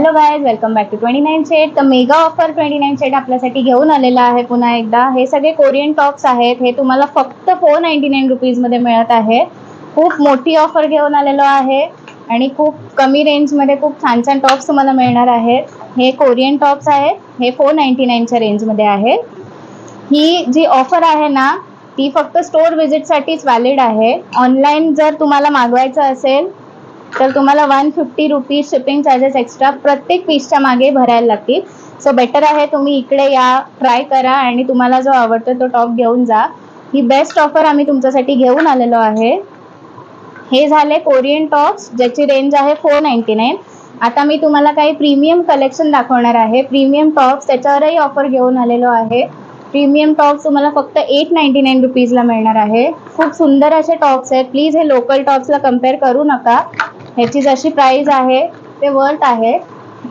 Hello guys, welcome back to 29 shade. तर mega offer 29 shade आपल्यासाठी घेऊन आलेला आहे पुन्हा एकदा. हे सगळे कोरियन टॉप्स आहेत. हे तुम्हाला फक्त 499 रुपीजमध्ये मिळत आहे. खूप मोठी ऑफर घेऊन आलेलो आहे आणि खूप कमी रेंजमध्ये खूप छान छान टॉप्स तुम्हाला मिळणार आहेत. हे कोरियन टॉप्स आहेत. हे 499च्या रेंजमध्ये आहेत. ही जी ऑफर आहे ना, ती फक्त स्टोर व्हिजिटसाठीच व्हॅलिड आहे. ऑनलाईन जर तुम्हाला मागवायचं असेल तर तुम्हाला 150 रुपीज शिपिंग चार्जेस एक्स्ट्रा प्रत्येक पीसच्या मागे भरायला लागतील. सो बेटर आहे तुम्ही इकडे या, ट्राय करा आणि तुम्हाला जो आवडतो तो टॉप घेऊन जा. ही बेस्ट ऑफर आम्ही तुमच्यासाठी घेऊन आलेलो आहे. हे झाले कोरियन टॉप्स ज्याची रेंज आहे 499. आता मी तुम्हाला काही प्रीमियम कलेक्शन दाखवणार आहे. प्रीमियम टॉप्स त्याच्यावरही ऑफर घेऊन आलेलो आहे. प्रीमियम टॉप्स तुम्हाला फक्त 899 रुपीजला मिळणार आहे. खूप सुंदर असे टॉप्स आहेत. प्लीज हे लोकल टॉप्सला कम्पेअर करू नका. ह्याची जशी प्राइस आहे ते वर्थ आहे.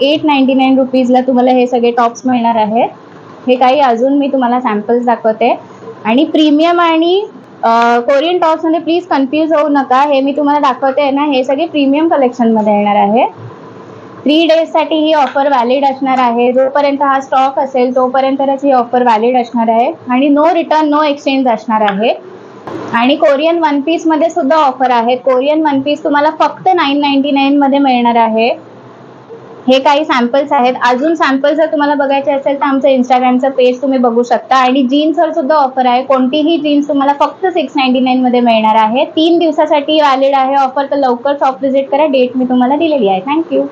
899 रुपीजला तुम्हाला हे सगळे टॉप्स मिळणार आहेत. हे काही अजून मी तुम्हाला सॅम्पल्स दाखवते. आणि प्रीमियम आणि कोरियन टॉप्समध्ये प्लीज कन्फ्यूज होऊ नका. हे मी तुम्हाला दाखवते ना, हे सगळे प्रीमियम कलेक्शनमध्ये येणार आहे. 3 डेजसाठी ही ऑफर व्हॅलिड असणार आहे. जोपर्यंत हा स्टॉक असेल तोपर्यंतच ही ऑफर व्हॅलिड असणार आहे आणि नो रिटर्न नो एक्सचेंज असणार आहे. आणि कोरियन वन पीस मध्ये सुद्धा ऑफर आहे. कोरियन वन पीस तुम्हाला फक्त 999 मध्ये मिळणार आहे. हे काही सॅम्पल्स आहेत. अजून सॅम्पल्स जर तुम्हाला बघायचे असेल तर आमचं इंस्टाग्रामचं पेज तुम्ही बघू शकता. आणि जीन्सवर सुद्धा ऑफर आहे. कोणतीही जीन्स तुम्हाला फक्त 699 मध्ये मिळणार आहे. 3 दिवसासाठी व्हॅलिड आहे ऑफर. तर लवकर शॉप व्हिजिट करा. डेट मी तुम्हाला दिलेली आहे. थँक्यू.